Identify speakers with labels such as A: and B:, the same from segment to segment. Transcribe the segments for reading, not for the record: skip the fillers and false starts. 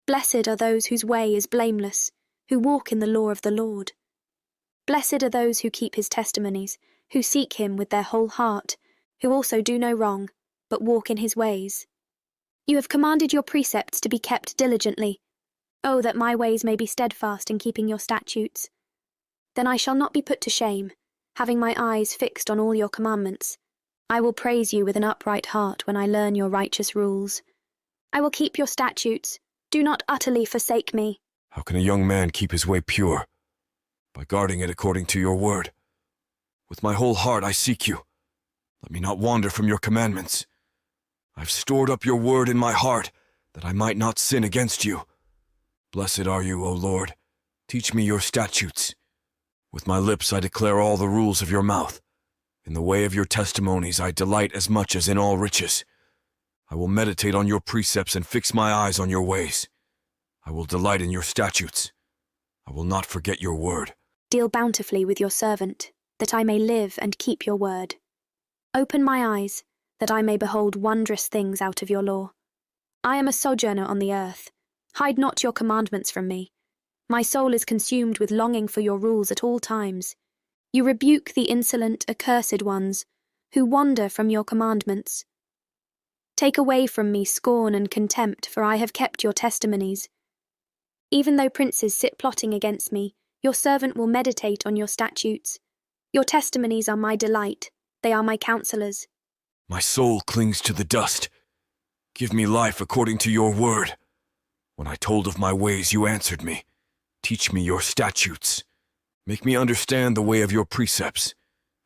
A: Blessed are those whose way is blameless, who walk in the law of the Lord. Blessed are those who keep his testimonies, who seek him with their whole heart, who also do no wrong, but walk in his ways. You have commanded your precepts to be kept diligently. Oh, that my ways may be steadfast in keeping your statutes. Then I shall not be put to shame, having my eyes fixed on all your commandments. I will praise you with an upright heart when I learn your righteous rules. I will keep your statutes. Do not utterly forsake me.
B: How can a young man keep his way pure? By guarding it according to your word. With my whole heart I seek you. Let me not wander from your commandments. I've stored up your word in my heart, that I might not sin against you. Blessed are you, O Lord. Teach me your statutes. With my lips I declare all the rules of your mouth. In the way of your testimonies I delight as much as in all riches. I will meditate on your precepts and fix my eyes on your ways. I will delight in your statutes. I will not forget your word.
A: Deal bountifully with your servant, that I may live and keep your word. Open my eyes, that I may behold wondrous things out of your law. I am a sojourner on the earth. Hide not your commandments from me. My soul is consumed with longing for your rules at all times. You rebuke the insolent, accursed ones, who wander from your commandments. Take away from me scorn and contempt, for I have kept your testimonies. Even though princes sit plotting against me, your servant will meditate on your statutes. Your testimonies are my delight, they are my counselors.
B: My soul clings to the dust. Give me life according to your word. When I told of my ways, you answered me. Teach me your statutes. Make me understand the way of your precepts,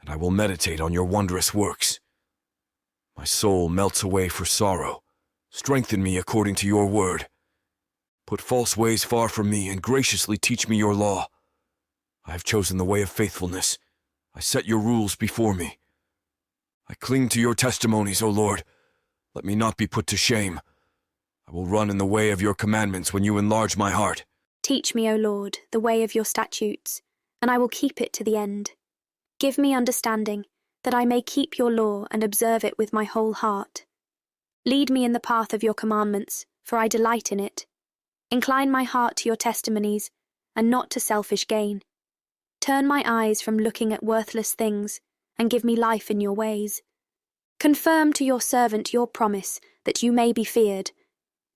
B: and I will meditate on your wondrous works. My soul melts away for sorrow. Strengthen me according to your word. Put false ways far from me and graciously teach me your law. I have chosen the way of faithfulness. I set your rules before me. I cling to your testimonies, O Lord. Let me not be put to shame. I will run in the way of your commandments when you enlarge my heart.
A: Teach me, O Lord, the way of your statutes, and I will keep it to the end. Give me understanding, that I may keep your law and observe it with my whole heart. Lead me in the path of your commandments, for I delight in it. Incline my heart to your testimonies, and not to selfish gain. Turn my eyes from looking at worthless things, and give me life in your ways. Confirm to your servant your promise, that you may be feared.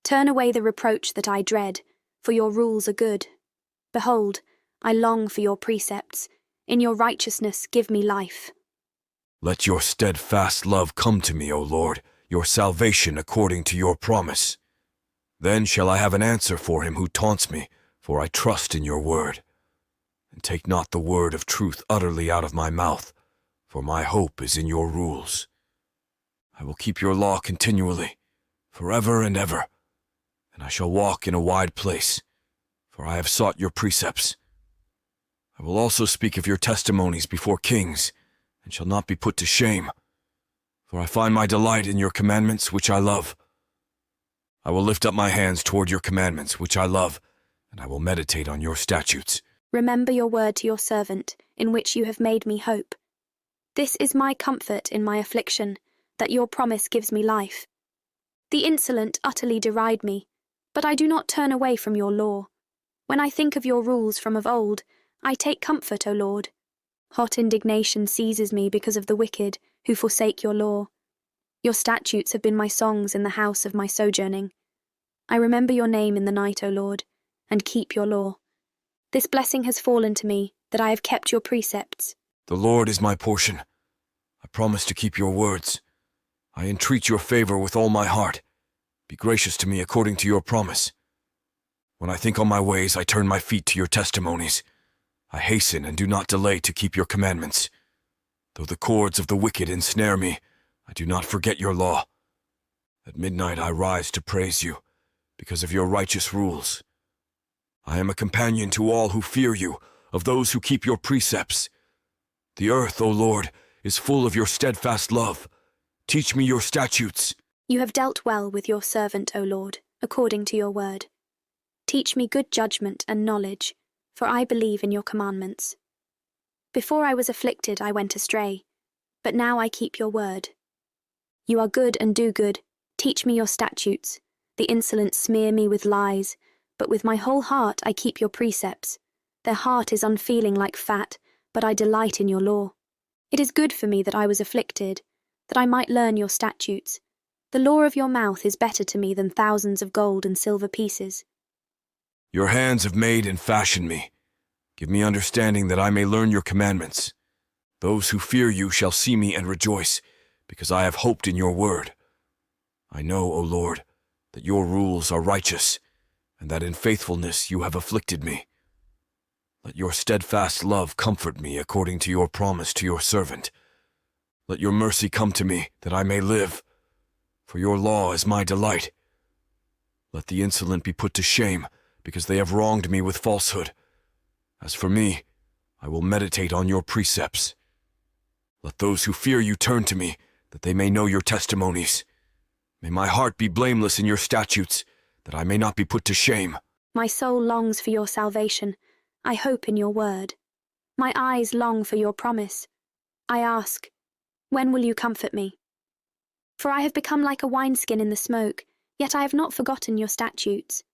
A: Turn away the reproach that I dread, for your rules are good. Behold, I long for your precepts. In your righteousness give me life.
B: Let your steadfast love come to me, O Lord, your salvation according to your promise. Then shall I have an answer for him who taunts me, for I trust in your word. And take not the word of truth utterly out of my mouth, for my hope is in your rules. I will keep your law continually, forever and ever, and I shall walk in a wide place, for I have sought your precepts. I will also speak of your testimonies before kings, and shall not be put to shame, for I find my delight in your commandments which I love. I will lift up my hands toward your commandments which I love, and I will meditate on your statutes.
A: Remember your word to your servant, in which you have made me hope. This is my comfort in my affliction, that your promise gives me life. The insolent utterly deride me, but I do not turn away from your law. When I think of your rules from of old, I take comfort, O Lord. Hot indignation seizes me because of the wicked, who forsake your law. Your statutes have been my songs in the house of my sojourning. I remember your name in the night, O Lord, and keep your law. This blessing has fallen to me, that I have kept your precepts.
B: The Lord is my portion. I promise to keep your words. I entreat your favor with all my heart. Be gracious to me according to your promise. When I think on my ways, I turn my feet to your testimonies. I hasten and do not delay to keep your commandments. Though the cords of the wicked ensnare me, I do not forget your law. At midnight I rise to praise you, because of your righteous rules. I am a companion to all who fear you, of those who keep your precepts. The earth, O Lord, is full of your steadfast love. Teach me your statutes.
A: You have dealt well with your servant, O Lord, according to your word. Teach me good judgment and knowledge, for I believe in your commandments. Before I was afflicted, I went astray, but now I keep your word. You are good and do good. Teach me your statutes. The insolent smear me with lies, but with my whole heart I keep your precepts. Their heart is unfeeling like fat, but I delight in your law. It is good for me that I was afflicted, that I might learn your statutes. The law of your mouth is better to me than thousands of gold and silver pieces.
B: Your hands have made and fashioned me. Give me understanding that I may learn your commandments. Those who fear you shall see me and rejoice, because I have hoped in your word. I know, O Lord, that your rules are righteous, and that in faithfulness you have afflicted me. Let your steadfast love comfort me according to your promise to your servant. Let your mercy come to me, that I may live, for your law is my delight. Let the insolent be put to shame, because they have wronged me with falsehood. As for me, I will meditate on your precepts. Let those who fear you turn to me, that they may know your testimonies. May my heart be blameless in your statutes, that I may not be put to shame.
A: My soul longs for your salvation. I hope in your word. My eyes long for your promise. I ask, when will you comfort me? For I have become like a wineskin in the smoke, yet I have not forgotten your statutes.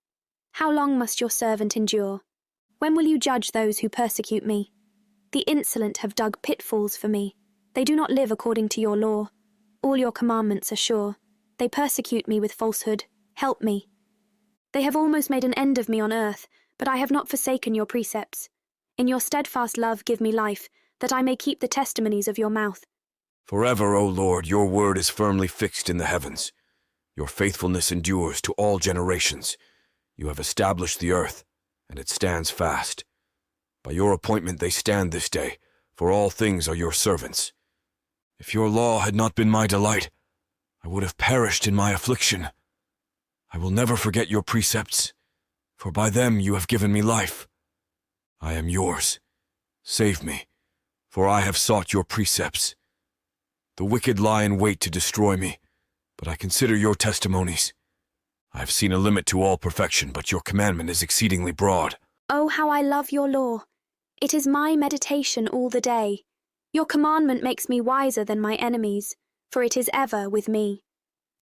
A: How long must your servant endure? When will you judge those who persecute me? The insolent have dug pitfalls for me. They do not live according to your law. All your commandments are sure. They persecute me with falsehood. Help me. They have almost made an end of me on earth, but I have not forsaken your precepts. In your steadfast love give me life, that I may keep the testimonies of your mouth.
B: Forever, O Lord, your word is firmly fixed in the heavens. Your faithfulness endures to all generations. You have established the earth, and it stands fast. By your appointment they stand this day, for all things are your servants. If your law had not been my delight, I would have perished in my affliction. I will never forget your precepts, for by them you have given me life. I am yours. Save me, for I have sought your precepts. The wicked lie in wait to destroy me, but I consider your testimonies. I have seen a limit to all perfection, but your commandment is exceedingly broad.
A: Oh, how I love your law! It is my meditation all the day. Your commandment makes me wiser than my enemies, for it is ever with me.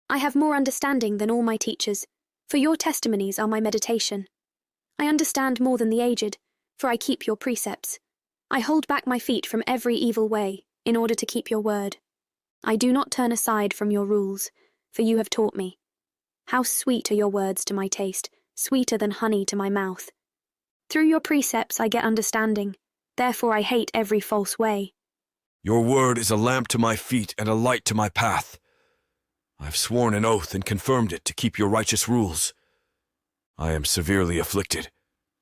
A: I have more understanding than all my teachers, for your testimonies are my meditation. I understand more than the aged, for I keep your precepts. I hold back my feet from every evil way, in order to keep your word. I do not turn aside from your rules, for you have taught me. How sweet are your words to my taste, sweeter than honey to my mouth. Through your precepts I get understanding, therefore I hate every false way.
B: Your word is a lamp to my feet and a light to my path. I have sworn an oath and confirmed it to keep your righteous rules. I am severely afflicted.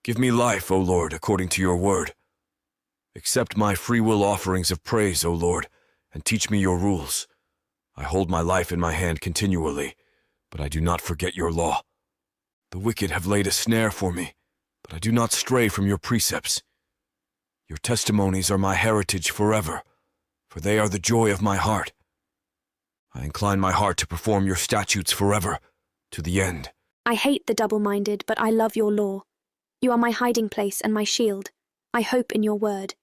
B: Give me life, O Lord, according to your word. Accept my free will offerings of praise, O Lord, and teach me your rules. I hold my life in my hand continually, but I do not forget your law. The wicked have laid a snare for me, but I do not stray from your precepts. Your testimonies are my heritage forever, for they are the joy of my heart. I incline my heart to perform your statutes forever, to the end.
A: I hate the double-minded, but I love your law. You are my hiding place and my shield. I hope in your word.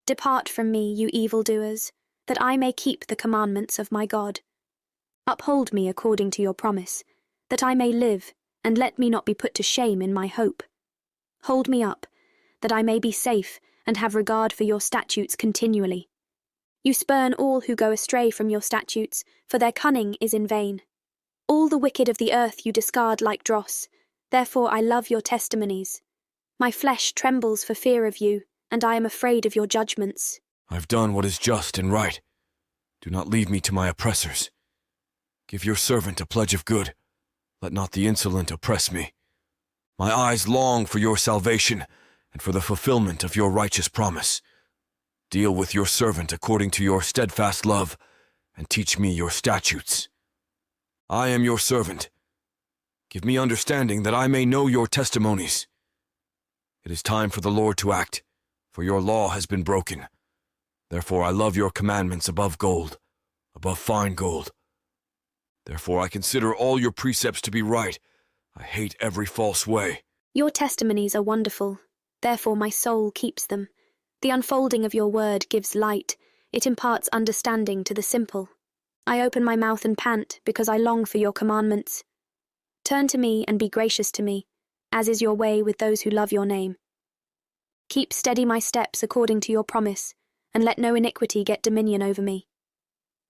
A: Depart from me, you evildoers, that I may keep the commandments of my God. Uphold me according to your promise, that I may live, and let me not be put to shame in my hope. Hold me up, that I may be safe and have regard for your statutes continually. You spurn all who go astray from your statutes, for their cunning is in vain. All the wicked of the earth you discard like dross, therefore I love your testimonies. My flesh trembles for fear of you, and I am afraid of your judgments.
B: I've done what is just and right. Do not leave me to my oppressors. Give your servant a pledge of good. Let not the insolent oppress me. My eyes long for your salvation and for the fulfillment of your righteous promise. Deal with your servant according to your steadfast love, and teach me your statutes. I am your servant. Give me understanding that I may know your testimonies. It is time for the Lord to act, for your law has been broken. Therefore I love your commandments above gold, above fine gold. Therefore I consider all your precepts to be right. I hate every false way.
A: Your testimonies are wonderful, therefore my soul keeps them. The unfolding of your word gives light, it imparts understanding to the simple. I open my mouth and pant, because I long for your commandments. Turn to me and be gracious to me. as is your way with those who love your name. Keep steady my steps according to your promise, and let no iniquity get dominion over me.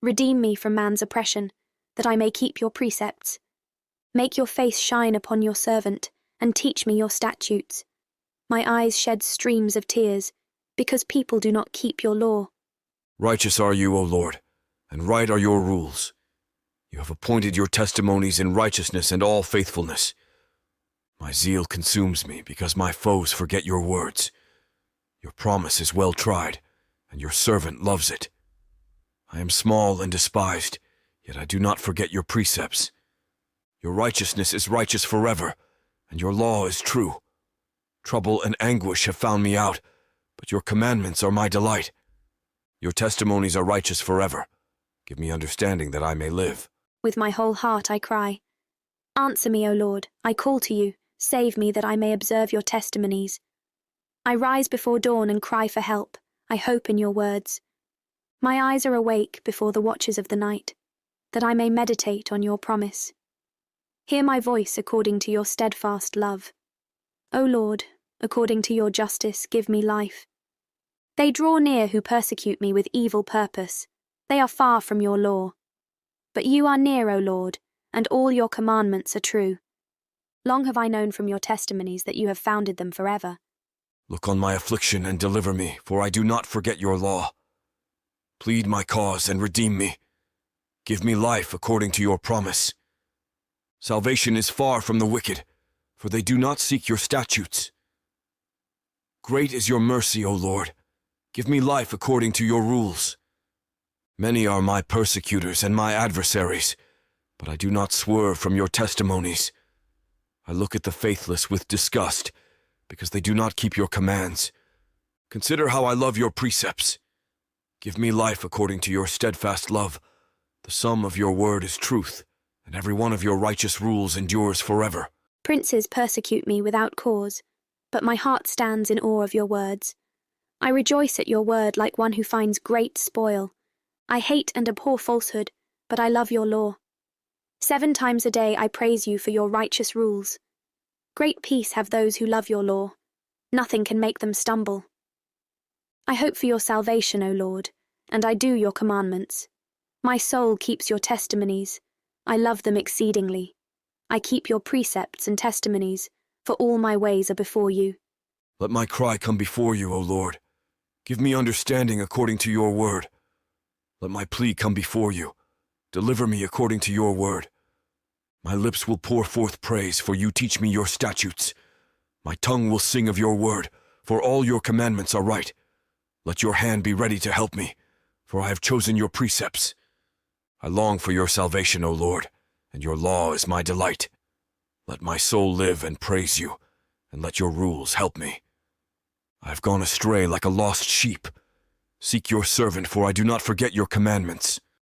A: Redeem me from man's oppression, that I may keep your precepts. Make your face shine upon your servant, and teach me your statutes. My eyes shed streams of tears, because people do not keep your law.
B: Righteous are you, O Lord, and right are your rules. You have appointed your testimonies in righteousness and all faithfulness. My zeal consumes me, because my foes forget your words. Your promise is well tried, and your servant loves it. I am small and despised, yet I do not forget your precepts. Your righteousness is righteous forever, and your law is true. Trouble and anguish have found me out, but your commandments are my delight. Your testimonies are righteous forever. Give me understanding that I may live.
A: With my whole heart I cry. Answer me, O Lord, I call to you. Save me that I may observe your testimonies. I rise before dawn and cry for help. I hope in your words. My eyes are awake before the watches of the night, that I may meditate on your promise. Hear my voice according to your steadfast love. O Lord, according to your justice, give me life. They draw near who persecute me with evil purpose. They are far from your law. But you are near, O Lord, and all your commandments are true. Long have I known from your testimonies that you have founded them forever.
B: Look on my affliction and deliver me, for I do not forget your law. Plead my cause and redeem me. Give me life according to your promise. Salvation is far from the wicked, for they do not seek your statutes. Great is your mercy, O Lord. Give me life according to your rules. Many are my persecutors and my adversaries, but I do not swerve from your testimonies. I look at the faithless with disgust, because they do not keep your commands. Consider how I love your precepts. Give me life according to your steadfast love. The sum of your word is truth, and every one of your righteous rules endures forever.
A: Princes persecute me without cause, but my heart stands in awe of your words. I rejoice at your word like one who finds great spoil. I hate and abhor falsehood, but I love your law. 7 times a day I praise you for your righteous rules. Great peace have those who love your law. Nothing can make them stumble. I hope for your salvation, O Lord, and I do your commandments. My soul keeps your testimonies. I love them exceedingly. I keep your precepts and testimonies, for all my ways are before you.
B: Let my cry come before you, O Lord. Give me understanding according to your word. Let my plea come before you. Deliver me according to your word. My lips will pour forth praise, for you teach me your statutes. My tongue will sing of your word, for all your commandments are right. Let your hand be ready to help me, for I have chosen your precepts. I long for your salvation, O Lord, and your law is my delight. Let my soul live and praise you, and let your rules help me. I have gone astray like a lost sheep. Seek your servant, for I do not forget your commandments.